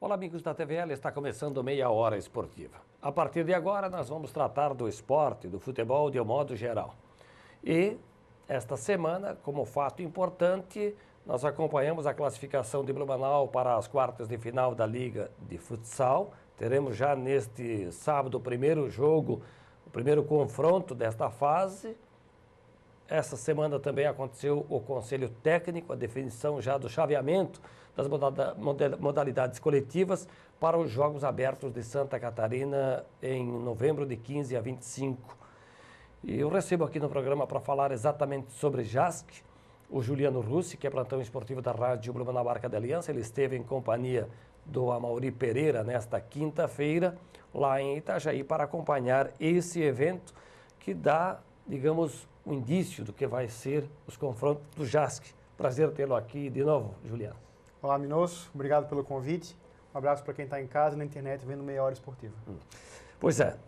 Olá, amigos da TVL, está começando Meia Hora Esportiva. A partir de agora, nós vamos tratar do esporte, do futebol de um modo geral. E, esta semana, como fato importante, nós acompanhamos a classificação de Blumenau para as quartas de final da Liga de Futsal. Teremos já neste sábado o primeiro jogo, o primeiro confronto desta fase. Essa semana também aconteceu o Conselho Técnico, a definição já do chaveamento das modalidades coletivas para os Jogos Abertos de Santa Catarina em novembro de 15 a 25. E eu recebo aqui no programa para falar exatamente sobre JASC, o Juliano Russi, que é plantão esportivo da Rádio Blumenau Arca da Aliança. Ele esteve em companhia do Amaury Pereira nesta quinta-feira, lá em Itajaí, para acompanhar esse evento que dá, digamos, um indício do que vai ser os confrontos do JASC. Prazer tê-lo aqui de novo, Juliano. Olá, Minosso. Obrigado pelo convite. Um abraço para quem está em casa, na internet, vendo Meia Hora Esportiva. Pois é,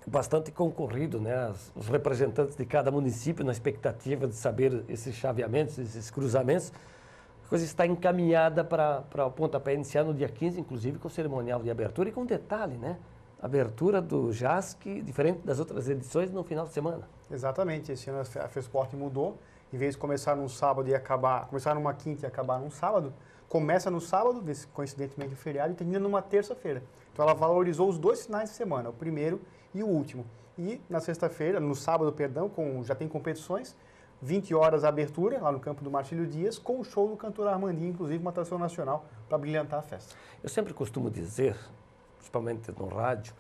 bastante concorrido, né? Os representantes de cada município na expectativa de saber esses chaveamentos, esses cruzamentos. A coisa está encaminhada para o pontapé iniciar no dia 15, inclusive com o cerimonial de abertura e com detalhe, né? Abertura do JASC, diferente das outras edições, no final de semana. Exatamente. Esse ano a FESPORT mudou. Em vez de começar num sábado e começar numa quinta e acabar num sábado, começa no sábado, coincidentemente o feriado, e termina numa terça-feira. Então ela valorizou os dois finais de semana, o primeiro e o último. E na sexta-feira, no sábado, perdão, já tem competições, 20 horas a abertura, lá no campo do Marcílio Dias, com o show do cantor Armandinho, inclusive uma atração nacional para brilhantar a festa. Eu sempre costumo dizer, principalmente no rádio,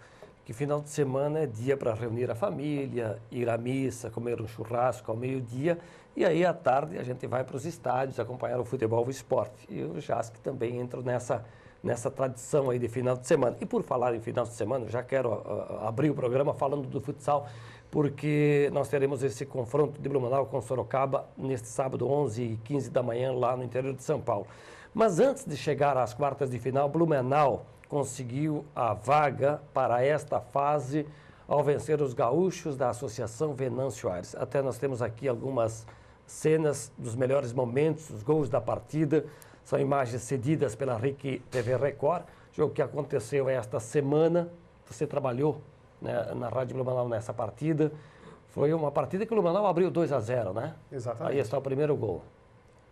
que final de semana é dia para reunir a família, ir à missa, comer um churrasco ao meio-dia, e aí à tarde a gente vai para os estádios acompanhar o futebol e o esporte. E o JASC também entra nessa tradição aí de final de semana. E por falar em final de semana, já quero abrir o programa falando do futsal, porque nós teremos esse confronto de Blumenau com Sorocaba neste sábado, 11h15 da manhã, lá no interior de São Paulo. Mas antes de chegar às quartas de final, Blumenau conseguiu a vaga para esta fase ao vencer os gaúchos da Associação Venâncio Aires. Até nós temos aqui algumas cenas dos melhores momentos, os gols da partida. São imagens cedidas pela RIC TV Record, jogo que aconteceu esta semana. Você trabalhou, né, na Rádio Blumenau nessa partida. Foi uma partida que o Blumenau abriu 2-0, né? Exatamente. Aí está o primeiro gol.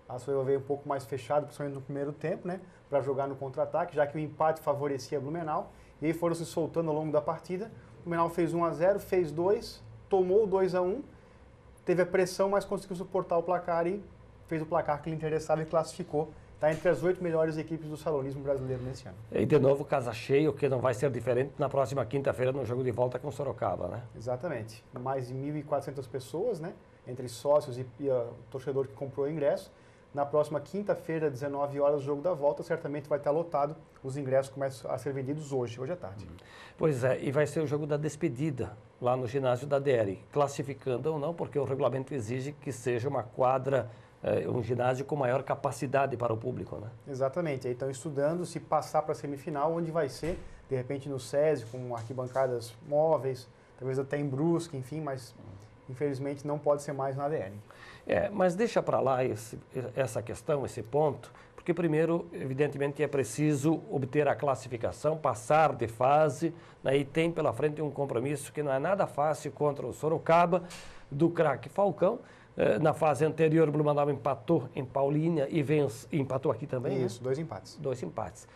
A Açoiva veio um pouco mais fechado, principalmente no primeiro tempo, né, para jogar no contra-ataque, já que o empate favorecia a Blumenau. E aí foram se soltando ao longo da partida. O Blumenau fez 1-0, fez 2, tomou o 2-1, teve a pressão, mas conseguiu suportar o placar e fez o placar que lhe interessava e classificou. Está entre as 8 melhores equipes do salonismo brasileiro nesse ano. E de novo, casa cheia, o que não vai ser diferente na próxima quinta-feira no jogo de volta com Sorocaba, né? Exatamente. Mais de 1.400 pessoas, né, entre sócios e o torcedor que comprou o ingresso. Na próxima quinta-feira, 19 horas, o jogo da volta, certamente vai estar lotado. Os ingressos começam a ser vendidos hoje à tarde. Pois é, e vai ser o jogo da despedida, lá no ginásio da DR, classificando ou não, porque o regulamento exige que seja uma quadra, um ginásio com maior capacidade para o público, né? Exatamente, aí estão estudando se passar para a semifinal, onde vai ser, de repente no SESI, com arquibancadas móveis, talvez até em Brusque, enfim, mas infelizmente não pode ser mais na ADR. Mas deixa para lá essa questão, esse ponto, porque primeiro, evidentemente, é preciso obter a classificação, passar de fase, né, e tem pela frente um compromisso que não é nada fácil contra o Sorocaba, do craque Falcão. Na fase anterior, o Blumenau empatou em Paulínia e empatou aqui também, Isso, né? 2 empates. 2 empates.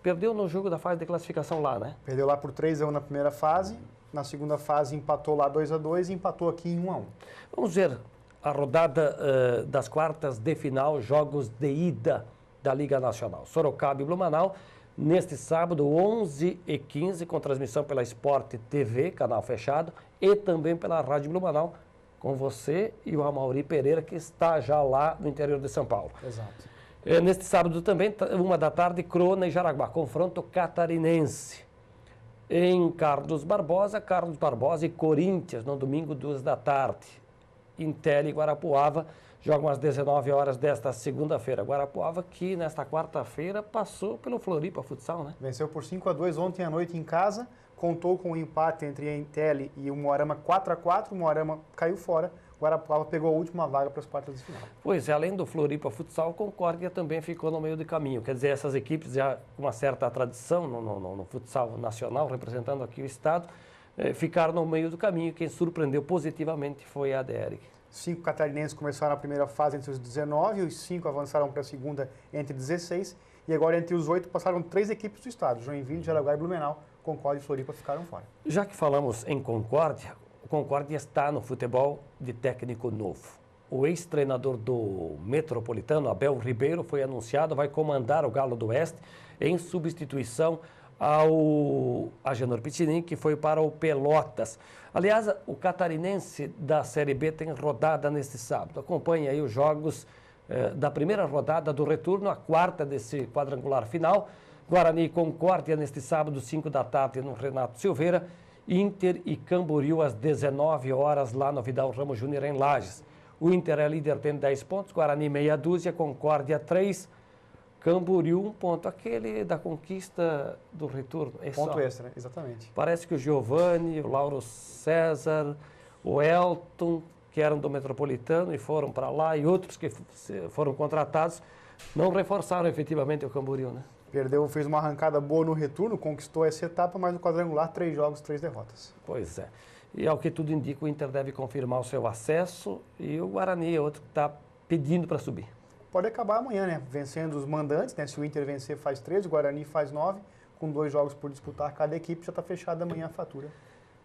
Perdeu no jogo da fase de classificação lá, né? Perdeu lá por 3-1 na primeira fase, na segunda fase empatou lá 2-2 e empatou aqui em 1-1. Vamos ver a rodada das quartas de final, jogos de ida da Liga Nacional. Sorocaba e Blumenau, neste sábado, 11h15, com transmissão pela Sport TV, canal fechado, e também pela Rádio Blumenau, com você e o Amaury Pereira, que está já lá no interior de São Paulo. Exato. Neste sábado também, 1 da tarde, Crona e Jaraguá, confronto catarinense. Em Carlos Barbosa e Corinthians, no domingo, 2 da tarde. Intel e Guarapuava jogam às 19 horas desta segunda-feira. Guarapuava que nesta quarta-feira passou pelo Floripa Futsal, né? Venceu por 5-2 ontem à noite em casa, contou com o empate entre a Intel e o Moarama 4-4, o Moarama caiu fora, Guarapuava pegou a última vaga para as quartas de final. Pois é, além do Floripa Futsal, a Concórdia também ficou no meio do caminho. Quer dizer, essas equipes já com uma certa tradição no futsal nacional, representando aqui o estado, ficaram no meio do caminho. Quem surpreendeu positivamente foi a ADR. 5 catarinenses começaram a primeira fase entre os 19, os 5 avançaram para a segunda entre 16, e agora entre os 8 passaram 3 equipes do estado, Joinville, Jaraguá e Blumenau. Concórdia e Floripa ficaram fora. Já que falamos em Concórdia, o Concórdia está no futebol de técnico novo. O ex-treinador do Metropolitano, Abel Ribeiro, foi anunciado, vai comandar o Galo do Oeste em substituição ao Agenor Pitinin, que foi para o Pelotas. Aliás, o catarinense da Série B tem rodada neste sábado. Acompanhe aí os jogos da primeira rodada do retorno, a quarta desse quadrangular final. Guarani e Concórdia neste sábado, 5 da tarde, no Renato Silveira. Inter e Camboriú às 19 horas lá no Vidal Ramos Júnior em Lages. O Inter é líder, tem 10 pontos, Guarani meia dúzia, Concórdia 3, Camboriú 1 ponto. Aquele da conquista do retorno. Ponto extra, exatamente. Parece que o Giovani, o Lauro César, o Elton, que eram do Metropolitano e foram para lá, e outros que foram contratados, não reforçaram efetivamente o Camboriú, né? Fez uma arrancada boa no retorno, conquistou essa etapa, mas no quadrangular, 3 jogos, 3 derrotas. Pois é. E ao que tudo indica, o Inter deve confirmar o seu acesso e o Guarani é outro que está pedindo para subir. Pode acabar amanhã, né? Vencendo os mandantes, né? Se o Inter vencer, faz 13, o Guarani faz 9, com 2 jogos por disputar cada equipe, já está fechada amanhã a fatura.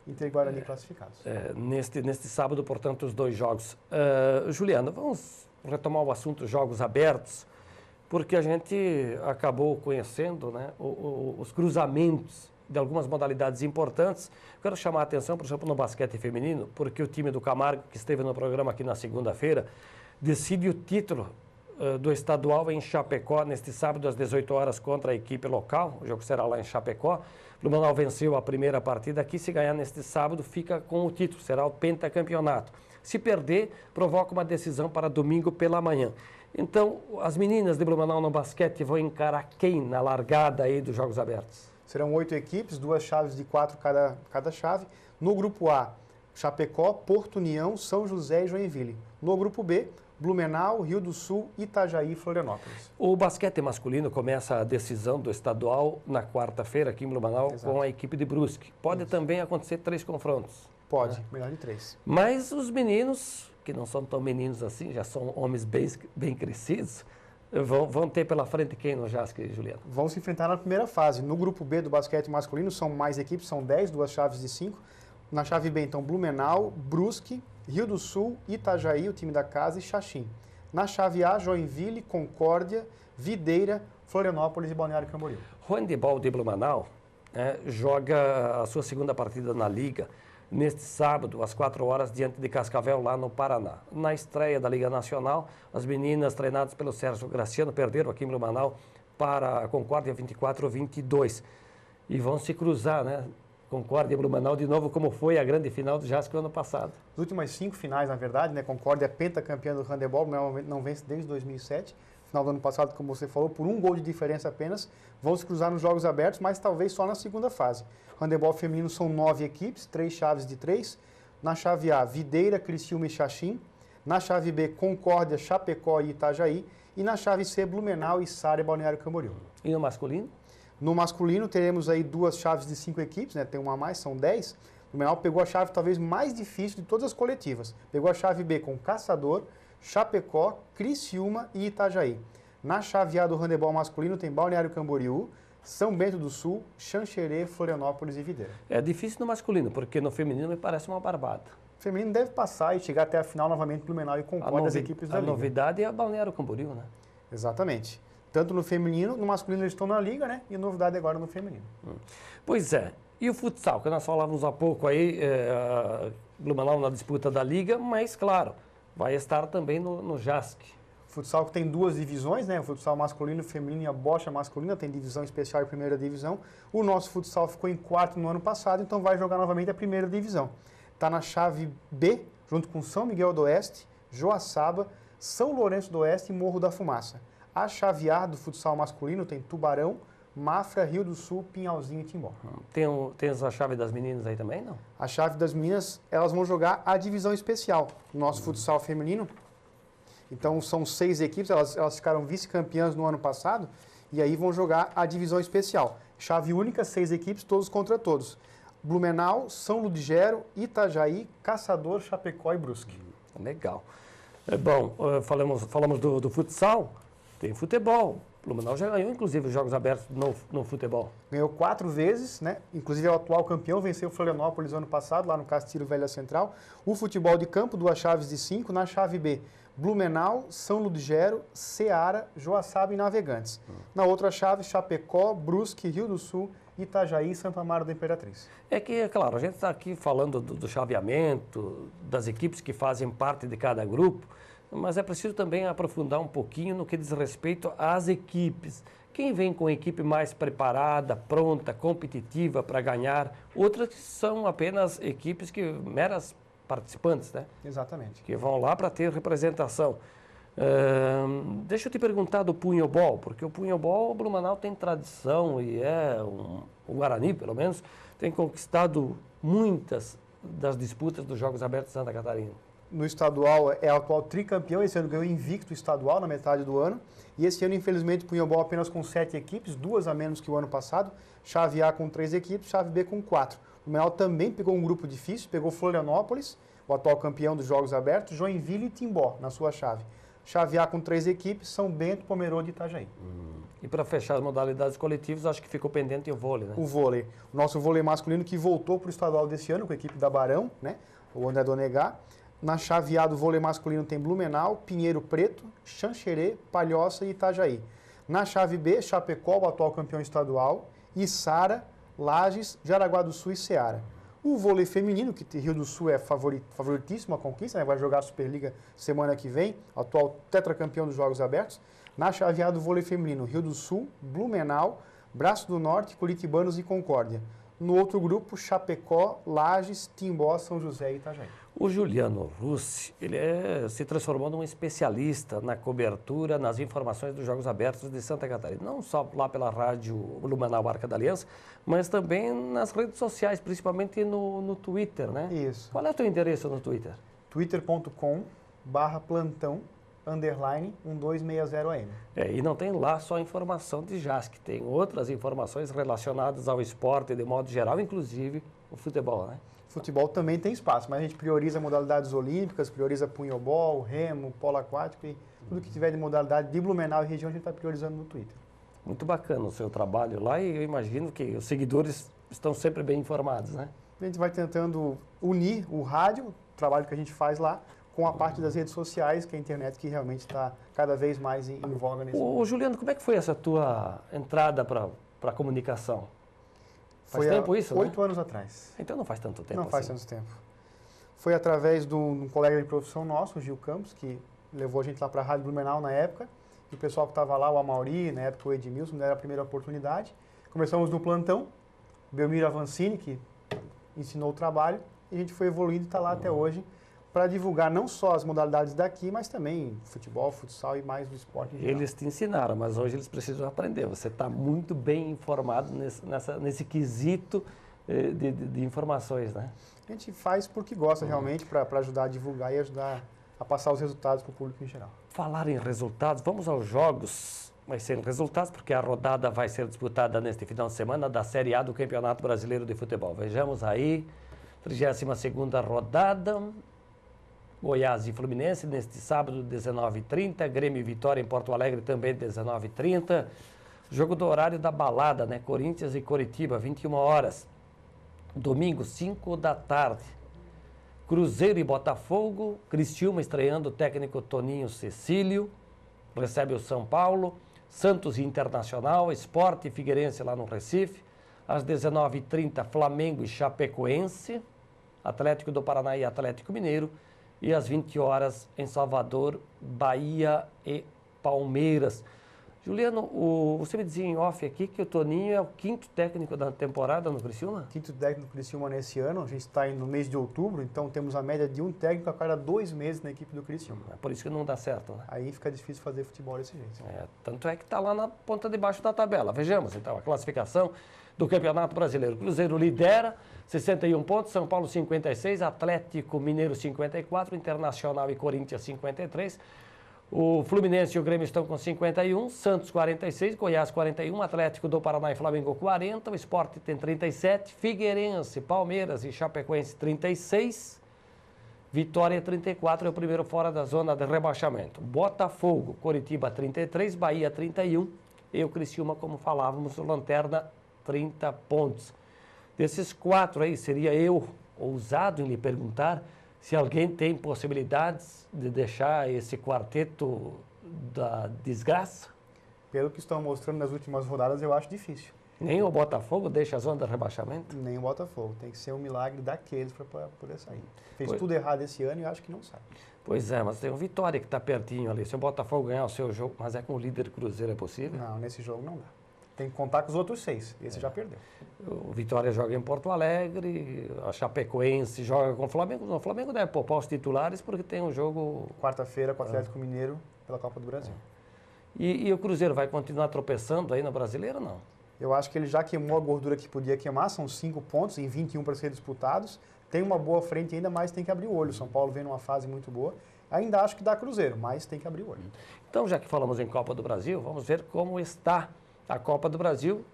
Inter e Guarani classificados. Neste sábado, portanto, os 2 jogos. Juliana, vamos retomar o assunto jogos abertos, porque a gente acabou conhecendo, né, os cruzamentos de algumas modalidades importantes. Quero chamar a atenção, por exemplo, no basquete feminino, porque o time do Camargo, que esteve no programa aqui na segunda-feira, decide o título do estadual em Chapecó, neste sábado às 18 horas contra a equipe local. O jogo será lá em Chapecó. O Blumenau venceu a primeira partida aqui. Se ganhar neste sábado, fica com o título. Será o pentacampeonato. Se perder, provoca uma decisão para domingo pela manhã. Então, as meninas de Blumenau no basquete vão encarar quem na largada aí dos Jogos Abertos? Serão 8 equipes, 2 chaves de 4 cada chave. No grupo A, Chapecó, Porto União, São José e Joinville. No grupo B, Blumenau, Rio do Sul, Itajaí e Florianópolis. O basquete masculino começa a decisão do estadual na quarta-feira aqui em Blumenau. Exato. Com a equipe de Brusque. Pode também acontecer 3 confrontos. Pode, melhor de 3. Mas os meninos, que não são tão meninos assim, já são homens bem crescidos, vão ter pela frente quem no JASC, Juliano? Vão se enfrentar na primeira fase. No grupo B do basquete masculino são mais equipes, são 10, 2 chaves de 5. Na chave B, então, Blumenau, Brusque, Rio do Sul, Itajaí, o time da casa, e Xaxim. Na chave A, Joinville, Concórdia, Videira, Florianópolis e Balneário Camboriú. O handebol de Blumenau joga a sua segunda partida na Liga neste sábado, às 4 horas, diante de Cascavel, lá no Paraná. Na estreia da Liga Nacional, as meninas treinadas pelo Sérgio Graciano perderam aqui em Blumenau para a Concórdia 24-22. E vão se cruzar, né? Concórdia e Blumenau de novo, como foi a grande final do JASC ano passado. As últimas 5 finais, na verdade, né? Concórdia é pentacampeã do handebol, não vence desde 2007. Final do ano passado, como você falou, por 1 gol de diferença apenas. Vão se cruzar nos Jogos Abertos, mas talvez só na segunda fase. Handebol feminino são 9 equipes, 3 chaves de 3. Na chave A, Videira, Criciúma e Xaxim. Na chave B, Concórdia, Chapecó e Itajaí. E na chave C, Blumenau, Içara e Balneário Camboriú. E no masculino? No masculino, teremos aí 2 chaves de 5 equipes, né? Tem uma a mais, são 10. O Blumenau pegou a chave talvez mais difícil de todas as coletivas. Pegou a chave B com Caçador, Chapecó, Criciúma e Itajaí. Na chave A do handebol masculino tem Balneário Camboriú, São Bento do Sul, Xanxerê, Florianópolis e Videira. É difícil no masculino, porque no feminino me parece uma barbada. O feminino deve passar e chegar até a final novamente Blumenau e Concórdia, as equipes da Liga. A novidade é a Balneário Camboriú, né? Exatamente. Tanto no feminino, no masculino eles estão na Liga, né? E a novidade agora no feminino. Pois é. E o futsal, que nós falávamos há pouco aí, Blumenau na disputa da Liga, mas, claro, vai estar também no JASC. Futsal que tem 2 divisões, né? O futsal masculino e feminino, e a bocha masculina tem divisão especial e primeira divisão. O nosso futsal ficou em 4º no ano passado, então vai jogar novamente a primeira divisão. Está na chave B, junto com São Miguel do Oeste, Joaçaba, São Lourenço do Oeste e Morro da Fumaça. A chave A do futsal masculino tem Tubarão, Mafra, Rio do Sul, Pinhalzinho e Timbó. Tem a chave das meninas aí também, não? A chave das meninas, elas vão jogar a divisão especial, no nosso futsal feminino. Então, são 6 equipes, elas ficaram vice-campeãs no ano passado, e aí vão jogar a divisão especial. Chave única, 6 equipes, todos contra todos. Blumenau, São Ludgero, Itajaí, Caçador, Chapecó e Brusque. Legal. Bom, falamos do futsal, tem futebol. Blumenau já ganhou, inclusive, os Jogos Abertos no futebol. Ganhou 4 vezes, né? Inclusive é o atual campeão, venceu o Florianópolis ano passado, lá no Castilho Velha Central. O futebol de campo, 2 chaves de 5. Na chave B, Blumenau, São Ludgero, Ceará, Joaçaba e Navegantes. Na outra chave, Chapecó, Brusque, Rio do Sul, Itajaí e Santa Amaro da Imperatriz. É que, é claro, a gente está aqui falando do chaveamento, das equipes que fazem parte de cada grupo, mas é preciso também aprofundar um pouquinho no que diz respeito às equipes. Quem vem com a equipe mais preparada, pronta, competitiva para ganhar, outras que são apenas equipes meras participantes, né? Exatamente. Que vão lá para ter representação. Deixa eu te perguntar do punhobol, porque o punhobol, o Blumenau tem tradição e o Guarani, pelo menos, tem conquistado muitas das disputas dos Jogos Abertos de Santa Catarina. No estadual é o atual tricampeão, esse ano ganhou invicto estadual na metade do ano. E esse ano, infelizmente, o punhobol apenas com 7 equipes, 2 a menos que o ano passado. Chave A com 3 equipes, chave B com 4. O Blumenau também pegou um grupo difícil, pegou Florianópolis, o atual campeão dos Jogos Abertos, Joinville e Timbó na sua chave. Chave A com 3 equipes, São Bento, Pomerode e Itajaí. E para fechar as modalidades coletivas, acho que ficou pendente o vôlei, né? O vôlei. O nosso vôlei masculino que voltou para o estadual desse ano com a equipe da Barão, né? O André Donegá. Na chave A do vôlei masculino tem Blumenau, Pinheiro Preto, Xanxerê, Palhoça e Itajaí. Na chave B, Chapecó, o atual campeão estadual, Içara, Lages, Jaraguá do Sul e Ceará. O vôlei feminino, que Rio do Sul é favoritíssimo a conquista, né? Vai jogar a Superliga semana que vem, atual tetracampeão dos Jogos Abertos. Na chave A do vôlei feminino, Rio do Sul, Blumenau, Braço do Norte, Curitibanos e Concórdia. No outro grupo, Chapecó, Lages, Timbó, São José e Itajaí. O Juliano Russi, ele se transformou num especialista na cobertura, nas informações dos Jogos Abertos de Santa Catarina. Não só lá pela rádio Blumenau Arca da Aliança, mas também nas redes sociais, principalmente no Twitter, né? Isso. Qual é o teu endereço no Twitter? twitter.com/plantão_1260am. E não tem lá só informação de JASC, tem outras informações relacionadas ao esporte de modo geral, inclusive o futebol, né? Futebol também tem espaço, mas a gente prioriza modalidades olímpicas, prioriza punhobol, remo, polo aquático e tudo que tiver de modalidade de Blumenau e região a gente está priorizando no Twitter. Muito bacana o seu trabalho lá e eu imagino que os seguidores estão sempre bem informados, né? A gente vai tentando unir o rádio, o trabalho que a gente faz lá, com a parte das redes sociais, que é a internet que realmente está cada vez mais em voga nesse momento. Ô Juliano, como é que foi essa tua entrada para a comunicação? Faz Foi tempo isso, 8 né? anos atrás. Então não faz tanto tempo Não faz assim. tanto tempo. Foi através de um colega de profissão nosso, o Gil Campos, que levou a gente lá para a Rádio Blumenau na época. E o pessoal que estava lá, o Amauri, na época o Edmilson, era a primeira oportunidade. Começamos no plantão, Belmiro Avancini, que ensinou o trabalho, e a gente foi evoluindo e está lá até hoje para divulgar não só as modalidades daqui, mas também futebol, futsal e mais do esporte em geral. Eles te ensinaram, mas hoje eles precisam aprender. Você está muito bem informado nesse quesito de informações, né? A gente faz porque gosta realmente, para ajudar a divulgar e ajudar a passar os resultados para o público em geral. Falar em resultados, vamos aos jogos. Vai ser resultados, porque a rodada vai ser disputada neste final de semana da Série A do Campeonato Brasileiro de Futebol. Vejamos aí, 32ª rodada, Goiás e Fluminense, neste sábado, 19h30, Grêmio e Vitória em Porto Alegre também, 19h30. Jogo do horário da balada, né? Corinthians e Coritiba, 21 horas. Domingo, 5 da tarde. Cruzeiro e Botafogo, Criciúma estreando o técnico Toninho Cecílio, recebe o São Paulo, Santos e Internacional, Sport e Figueirense lá no Recife, às 19h30 Flamengo e Chapecoense, Atlético do Paraná e Atlético Mineiro, e às 20 horas em Salvador, Bahia e Palmeiras. Juliano, você me dizia em off aqui que o Toninho é o 5º técnico da temporada no Criciúma? 5º técnico do Criciúma nesse ano, a gente está no mês de outubro, então temos a média de um técnico a cada 2 meses na equipe do Criciúma. É por isso que não dá certo, né? Aí fica difícil fazer futebol desse jeito. Tanto é que está lá na ponta de baixo da tabela. Vejamos então a classificação do Campeonato Brasileiro. Cruzeiro lidera, 61 pontos, São Paulo 56, Atlético Mineiro 54, Internacional e Corinthians 53. O Fluminense e o Grêmio estão com 51, Santos 46, Goiás 41, Atlético do Paraná e Flamengo 40, o Sport tem 37, Figueirense, Palmeiras e Chapecoense 36, Vitória 34 é o primeiro fora da zona de rebaixamento. Botafogo, Coritiba 33, Bahia 31 e o Criciúma, como falávamos, o Lanterna 30 pontos. Desses 4 aí, seria eu ousado em lhe perguntar se alguém tem possibilidades de deixar esse quarteto da desgraça? Pelo que estão mostrando nas últimas rodadas, eu acho difícil. Nem o Botafogo deixa a zona de rebaixamento? Nem o Botafogo. Tem que ser um milagre daqueles para poder sair. Fez tudo errado esse ano e eu acho que não sai. Pois é, mas tem o Vitória que está pertinho ali. Se o Botafogo ganhar o seu jogo, mas é com o líder Cruzeiro, é possível? Não, nesse jogo não dá. Tem que contar com os outros 6. Esse já perdeu. O Vitória joga em Porto Alegre, a Chapecoense joga com o Flamengo. O Flamengo deve poupar os titulares porque tem um jogo... Quarta-feira com o Atlético Mineiro pela Copa do Brasil. E o Cruzeiro vai continuar tropeçando aí no Brasileiro ou não? Eu acho que ele já queimou a gordura que podia queimar. São 5 pontos em 21 para ser disputados. Tem uma boa frente ainda, mas tem que abrir o olho. São Paulo vem numa fase muito boa. Ainda acho que dá Cruzeiro, mas tem que abrir o olho. Então, já que falamos em Copa do Brasil, vamos ver como está a Copa do Brasil,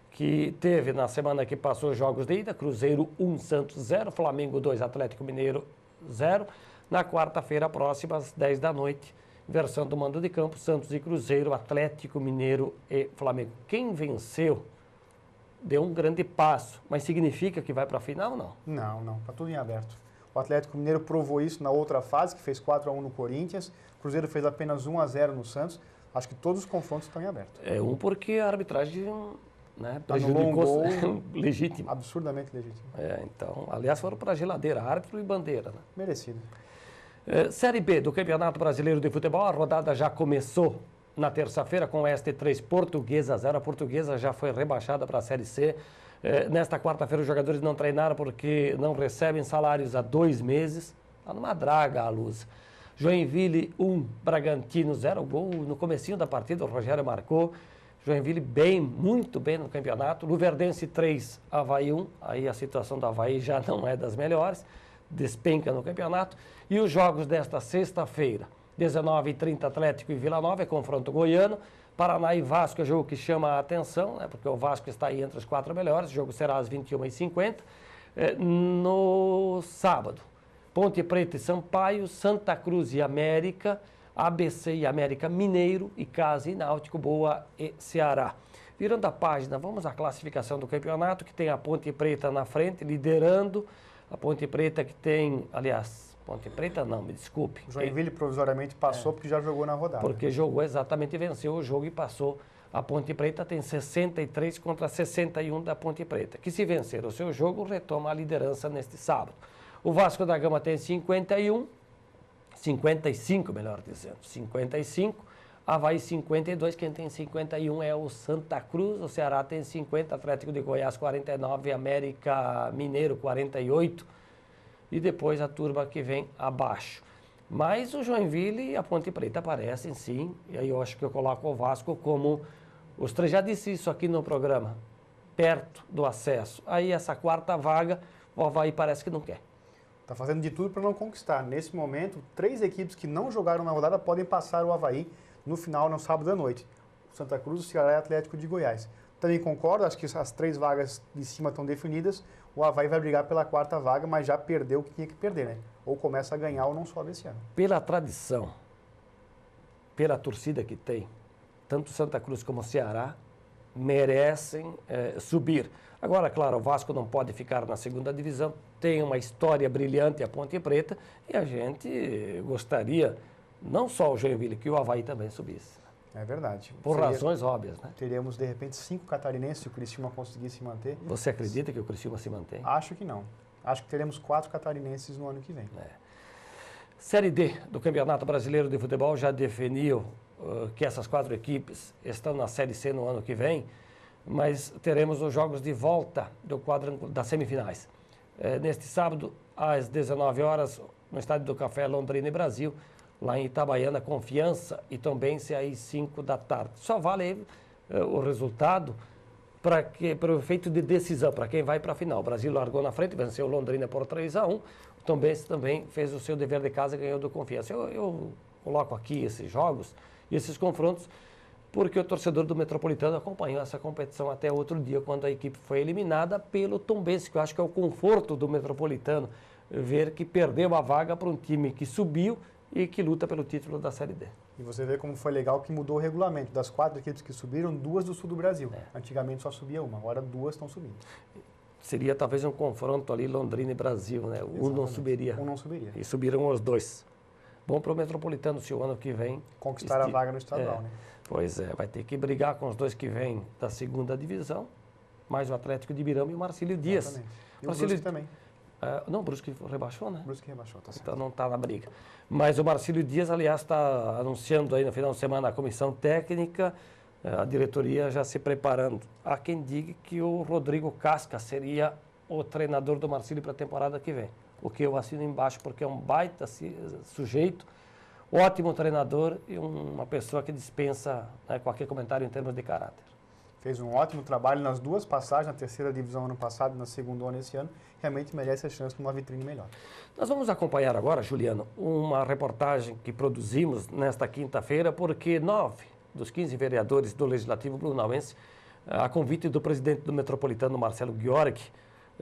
que teve na semana que passou jogos de ida, Cruzeiro 1, Santos 0, Flamengo 2, Atlético Mineiro 0. Na quarta-feira próxima, às 10 da noite, versão do mando de campo, Santos e Cruzeiro, Atlético Mineiro e Flamengo. Quem venceu deu um grande passo, mas significa que vai para a final ou não? Não, está tudo em aberto. O Atlético Mineiro provou isso na outra fase, que fez 4-1 no Corinthians, o Cruzeiro fez apenas 1-0 no Santos. Acho que todos os confrontos estão em aberto. Porque a arbitragem, né, prejudicou legítimo. Absurdamente legítimo. Então, aliás, foram para a geladeira, árbitro e bandeira. Né? Merecido. Série B do Campeonato Brasileiro de Futebol, a rodada já começou na terça-feira com o ST3 Portuguesa 0. A Portuguesa já foi rebaixada para a Série C. Nesta quarta-feira os jogadores não treinaram porque não recebem salários há 2 meses. Está numa draga a luz. Joinville 1, Bragantino 0, gol no comecinho da partida, o Rogério marcou. Joinville muito bem no campeonato. Luverdense 3, Avaí 1, aí a situação do Avaí já não é das melhores, despenca no campeonato. E os jogos desta sexta-feira, 19h30, Atlético e Vila Nova, é confronto goiano. Paraná e Vasco é jogo que chama a atenção, né, porque o Vasco está aí entre os 4 melhores, o jogo será às 21h50. No sábado, Ponte Preta e Sampaio, Santa Cruz e América, ABC e América Mineiro, Icasa e Náutico, Boa e Ceará. Virando a página, vamos à classificação do campeonato, que tem a Ponte Preta na frente, liderando. A Ponte Preta que tem, aliás, Ponte Preta não, me desculpe. O Joinville provisoriamente passou porque já jogou na rodada. Porque jogou exatamente, venceu o jogo e passou. A Ponte Preta tem 63 contra 61 da Ponte Preta, que se vencer o seu jogo, retoma a liderança neste sábado. O Vasco da Gama tem 55, melhor dizendo, 55. Avaí 52, quem tem 51 é o Santa Cruz. O Ceará tem 50, Atlético de Goiás 49, América Mineiro 48. E depois a turma que vem abaixo. Mas o Joinville e a Ponte Preta aparecem sim. E aí eu acho que eu coloco o Vasco como, os três já disse isso aqui no programa, perto do acesso. Aí essa quarta vaga, o Avaí parece que não quer. Está fazendo de tudo para não conquistar. Nesse momento, 3 equipes que não jogaram na rodada podem passar o Avaí no final, no sábado à noite. Santa Cruz, o Ceará e o Atlético de Goiás. Também concordo, acho que as 3 vagas de cima estão definidas. O Avaí vai brigar pela 4ª vaga, mas já perdeu o que tinha que perder, né? Ou começa a ganhar ou não sobe esse ano. Pela tradição, pela torcida que tem, tanto Santa Cruz como o Ceará merecem subir. Agora, claro, o Vasco não pode ficar na 2ª divisão, tem uma história brilhante a Ponte Preta e a gente gostaria, não só o Joinville, que o Avaí também subisse. É verdade. Por razões óbvias, né? Teríamos, de repente, 5 catarinenses se o Criciúma conseguir se manter. Você acredita que o Criciúma se mantém? Acho que não. Acho que teremos 4 catarinenses no ano que vem. Série D do Campeonato Brasileiro de Futebol já definiu que essas 4 equipes estão na Série C no ano que vem, mas teremos os jogos de volta do quadrangular das semifinais. Neste sábado, às 19 horas, no Estádio do Café, Londrina e Brasil, lá em Itabaiana, Confiança e Tombense, às 5 da tarde. Só vale o resultado para o efeito de decisão, para quem vai para a final. O Brasil largou na frente, venceu Londrina por 3-1. O Tombense também fez o seu dever de casa e ganhou do Confiança. Eu coloco aqui esses jogos e esses confrontos porque o torcedor do Metropolitano acompanhou essa competição até outro dia, quando a equipe foi eliminada pelo Tombense, que eu acho que é o conforto do Metropolitano, ver que perdeu a vaga para um time que subiu e que luta pelo título da Série D. E você vê como foi legal que mudou o regulamento. Das 4 equipes que subiram, 2 do sul do Brasil. Antigamente só subia uma, agora 2 estão subindo. Seria talvez um confronto ali Londrina e Brasil, né? Um não subiria. Um não subiria. E subiram os 2. Bom para o Metropolitano se o ano que vem... Conquistar a vaga no estadual, né? Pois é, vai ter que brigar com os 2 que vêm da segunda divisão, mais o Atlético de Ibirama e o Marcílio Dias. Exatamente. E o Brusque também. Não, o Brusque rebaixou, né? O Brusque rebaixou, tá certo. Então não está na briga. Mas o Marcílio Dias, aliás, está anunciando aí no final de semana a comissão técnica, a diretoria já se preparando. Há quem diga que o Rodrigo Casca seria o treinador do Marcílio para a temporada que vem. O que eu assino embaixo, porque é um baita sujeito, ótimo treinador e uma pessoa que dispensa, né, qualquer comentário em termos de caráter. Fez um ótimo trabalho nas 2 passagens, na 3ª divisão ano passado e na 2ª ano esse ano. Realmente merece a chance de uma vitrine melhor. Nós vamos acompanhar agora, Juliano, uma reportagem que produzimos nesta quinta-feira, porque 9 dos 15 vereadores do Legislativo Blumenauense, a convite do presidente do Metropolitano, Marcelo Gheorghi,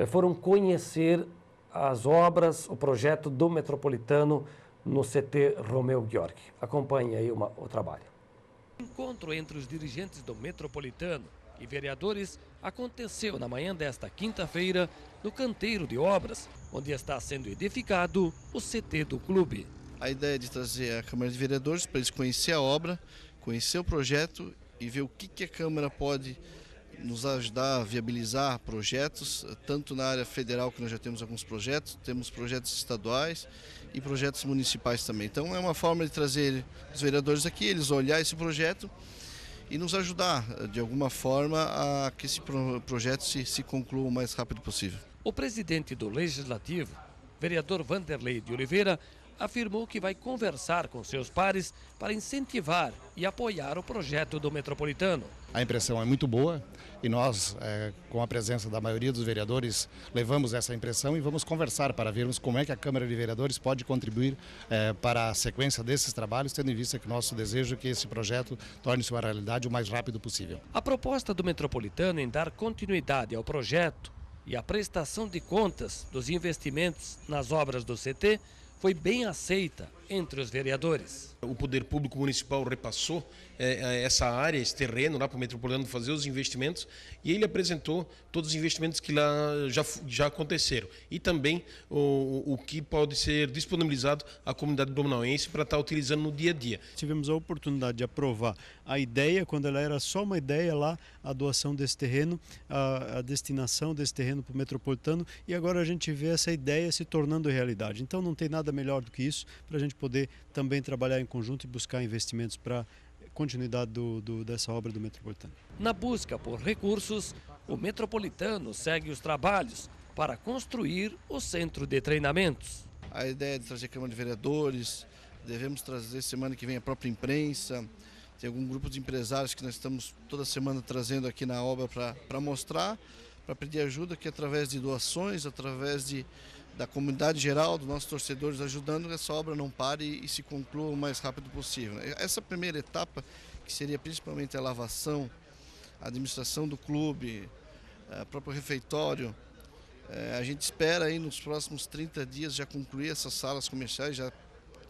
foram conhecer as obras, o projeto do Metropolitano no CT Romeu Gheorghi. Acompanhe aí o trabalho. O encontro entre os dirigentes do Metropolitano e vereadores aconteceu na manhã desta quinta-feira no canteiro de obras, onde está sendo edificado o CT do clube. A ideia é de trazer a Câmara de Vereadores para eles conhecer a obra, conhecer o projeto e ver o que a Câmara pode nos ajudar a viabilizar projetos, tanto na área federal, que nós já temos alguns projetos, temos projetos estaduais e projetos municipais também. Então é uma forma de trazer os vereadores aqui, eles olhar esse projeto e nos ajudar, de alguma forma, a que esse projeto se conclua o mais rápido possível. O presidente do Legislativo, vereador Vanderlei de Oliveira, afirmou que vai conversar com seus pares para incentivar e apoiar o projeto do Metropolitano. A impressão é muito boa e nós, com a presença da maioria dos vereadores, levamos essa impressão e vamos conversar para vermos como é que a Câmara de Vereadores pode contribuir para a sequência desses trabalhos, tendo em vista que nosso desejo é que esse projeto torne-se uma realidade o mais rápido possível. A proposta do Metropolitano em dar continuidade ao projeto e a prestação de contas dos investimentos nas obras do CT foi bem aceita entre os vereadores. O Poder Público Municipal repassou essa área, esse terreno lá para o Metropolitano fazer os investimentos e ele apresentou todos os investimentos que lá já aconteceram e também o que pode ser disponibilizado à comunidade blumenauense para estar utilizando no dia a dia. Tivemos a oportunidade de aprovar a ideia, quando ela era só uma ideia lá, a doação desse terreno, a destinação desse terreno para o Metropolitano e agora a gente vê essa ideia se tornando realidade. Então não tem nada melhor do que isso para a gente poder também trabalhar em conjunto e buscar investimentos para continuidade dessa obra do Metropolitano. Na busca por recursos, o Metropolitano segue os trabalhos para construir o centro de treinamentos. A ideia é de trazer a Câmara de Vereadores, devemos trazer semana que vem a própria imprensa, tem algum grupo de empresários que nós estamos toda semana trazendo aqui na obra para mostrar, para pedir ajuda, que através de doações, através da comunidade geral, dos nossos torcedores ajudando, essa obra não pare e se conclua o mais rápido possível. Essa primeira etapa, que seria principalmente a lavação, a administração do clube, o próprio refeitório, a gente espera aí nos próximos 30 dias já concluir essas salas comerciais, já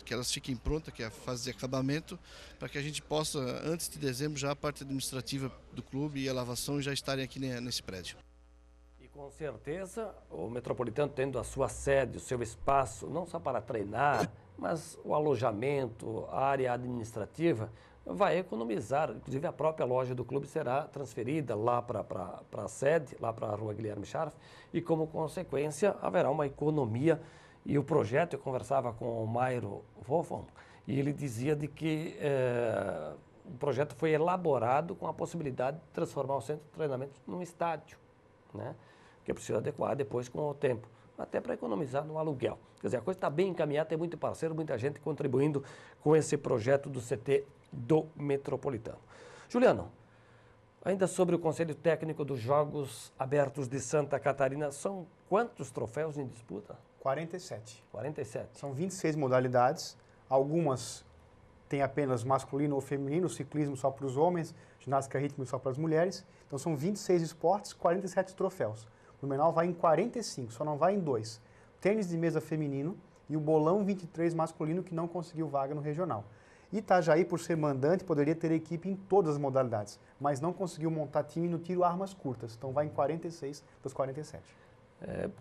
que elas fiquem prontas, que é a fase de acabamento, para que a gente possa, antes de dezembro, já a parte administrativa do clube e a lavação já estarem aqui nesse prédio. Com certeza, o Metropolitano tendo a sua sede, o seu espaço, não só para treinar, mas o alojamento, a área administrativa, vai economizar. Inclusive, a própria loja do clube será transferida lá para a sede, lá para a Rua Guilherme Scharf, e como consequência haverá uma economia. E o projeto, eu conversava com o Mairo Wolfon, e ele dizia de que o projeto foi elaborado com a possibilidade de transformar o centro de treinamento num estádio, né? Que é preciso adequar depois com o tempo, até para economizar no aluguel. Quer dizer, a coisa está bem encaminhada, tem muito parceiro, muita gente contribuindo com esse projeto do CT do Metropolitano. Juliano, ainda sobre o Conselho Técnico dos Jogos Abertos de Santa Catarina, são quantos troféus em disputa? 47. 47. São 26 modalidades, algumas têm apenas masculino ou feminino, ciclismo só para os homens, ginástica rítmica só para as mulheres. Então são 26 esportes, 47 troféus. O Blumenau vai em 45, só não vai em 2. Tênis de mesa feminino e o bolão 23 masculino que não conseguiu vaga no regional. Itajaí, por ser mandante, poderia ter equipe em todas as modalidades, mas não conseguiu montar time no tiro armas curtas. Então vai em 46 dos 47.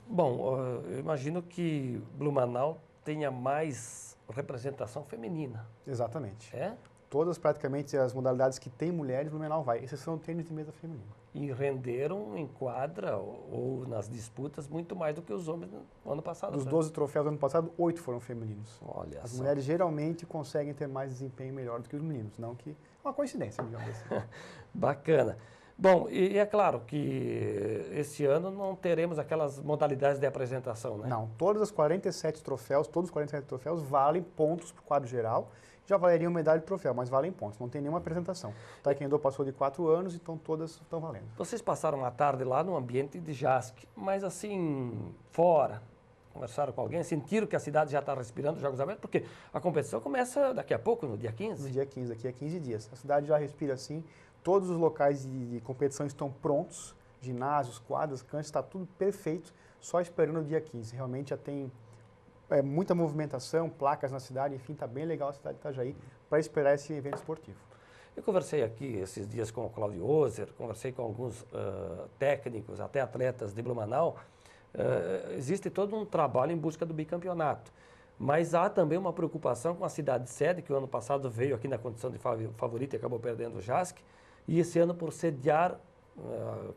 Bom, eu imagino que Blumenau tenha mais representação feminina. Exatamente. É? Todas praticamente as modalidades que tem mulheres, Blumenau vai, exceção do tênis de mesa feminino. E renderam em quadra ou nas disputas muito mais do que os homens no ano passado. Dos né? 12 troféus do ano passado, 8 foram femininos. Olha As só. mulheres geralmente conseguem ter mais desempenho melhor do que os meninos, não que é uma coincidência, digamos assim. Bacana. Bom, e é claro que esse ano não teremos aquelas modalidades de apresentação, né? Não, todos os 47 troféus valem pontos para o quadro geral. Já valeriam medalha de troféu, mas valem pontos, não tem nenhuma apresentação. Taekwondo passou de 4 anos, então todas estão valendo. Vocês passaram a tarde lá no ambiente de JASC, mas assim, fora, conversaram com alguém, sentiram que a cidade já está respirando os Jogos Abertos, porque a competição começa daqui a pouco, no dia 15. No dia 15, daqui a 15 dias. A cidade já respira assim, todos os locais de competição estão prontos, ginásios, quadras, canchas, está tudo perfeito, só esperando o dia 15. Realmente já tem muita movimentação, placas na cidade, enfim, está bem legal a cidade de Itajaí para esperar esse evento esportivo. Eu conversei aqui esses dias com o Claudio Ozer, conversei com alguns técnicos, até atletas de Blumenau. Existe todo um trabalho em busca do bicampeonato, mas há também uma preocupação com a cidade sede, que o ano passado veio aqui na condição de favorita e acabou perdendo o JASC, e esse ano por sediar,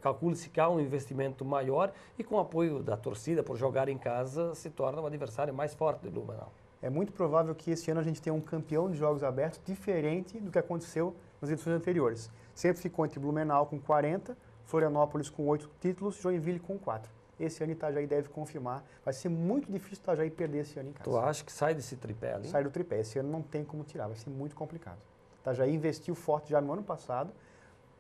calcula-se que há um investimento maior e com o apoio da torcida por jogar em casa se torna um adversário mais forte de Blumenau. É muito provável que esse ano a gente tenha um campeão de Jogos Abertos diferente do que aconteceu nas edições anteriores. Sempre ficou entre Blumenau com 40, Florianópolis com 8 títulos, Joinville com 4. Esse ano Itajaí deve confirmar. Vai ser muito difícil Itajaí perder esse ano em casa. Tu acha que sai desse tripé ali? Sai do tripé. Esse ano não tem como tirar, vai ser muito complicado. Itajaí investiu forte já no ano passado,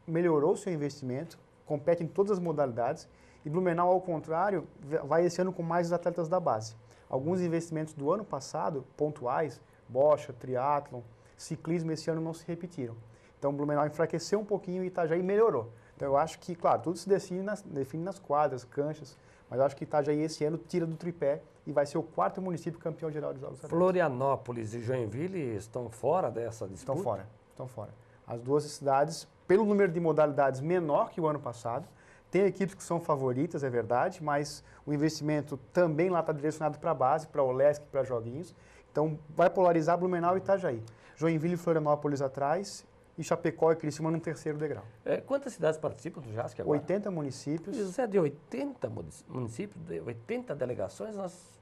melhorou seu investimento, compete em todas as modalidades, e Blumenau, ao contrário, vai esse ano com mais os atletas da base. Alguns investimentos do ano passado, pontuais, bocha, triatlon, ciclismo, esse ano não se repetiram. Então, Blumenau enfraqueceu um pouquinho e Itajaí melhorou. Então, eu acho que, claro, tudo se define nas quadras, canchas, mas eu acho que Itajaí esse ano tira do tripé e vai ser o 4º município campeão geral de Jogos Abertos. Florianópolis e Joinville estão fora dessa disputa? Estão fora. As duas cidades, pelo número de modalidades menor que o ano passado, tem equipes que são favoritas, é verdade, mas o investimento também lá está direcionado para a base, para o Olesc, para joguinhos. Então, vai polarizar Blumenau e Itajaí. Joinville e Florianópolis atrás e Chapecó e Criciúma no 3º degrau. Quantas cidades participam do JASC agora? 80 municípios. José, de 80 municípios, de 80 delegações, nós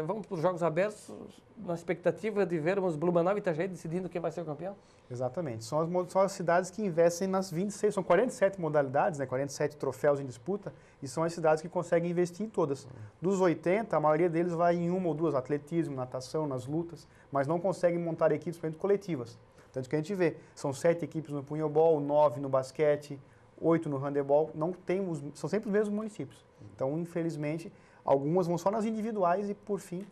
vamos para os Jogos Abertos na expectativa de vermos Blumenau e Itajaí decidindo quem vai ser o campeão? Exatamente. São as cidades que investem nas 26, são 47 modalidades, né, 47 troféus em disputa, e são as cidades que conseguem investir em todas. Dos 80, a maioria deles vai em uma ou duas, atletismo, natação, nas lutas, mas não conseguem montar equipes, por exemplo, coletivas. Tanto que a gente vê, são 7 equipes no punhobol, 9 no basquete, 8 no handebol, são sempre os mesmos municípios. Então, infelizmente, algumas vão só nas individuais e, por fim,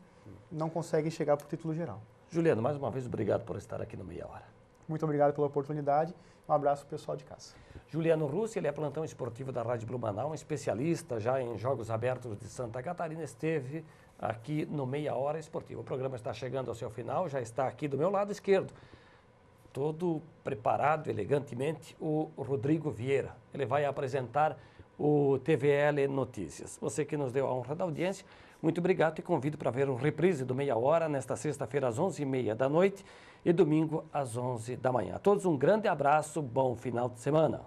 não conseguem chegar para o título geral. Juliano, mais uma vez, obrigado por estar aqui no Meia Hora. Muito obrigado pela oportunidade. Um abraço para o pessoal de casa. Juliano Russi, ele é plantão esportivo da Rádio Blumenau, um especialista já em Jogos Abertos de Santa Catarina, esteve aqui no Meia Hora Esportiva. O programa está chegando ao seu final, já está aqui do meu lado esquerdo, todo preparado elegantemente, o Rodrigo Vieira. Ele vai apresentar o TVL Notícias. Você que nos deu a honra da audiência, muito obrigado e convido para ver o reprise do Meia Hora nesta sexta-feira às 11h30 da noite e domingo às 11 da manhã. A todos um grande abraço, bom final de semana.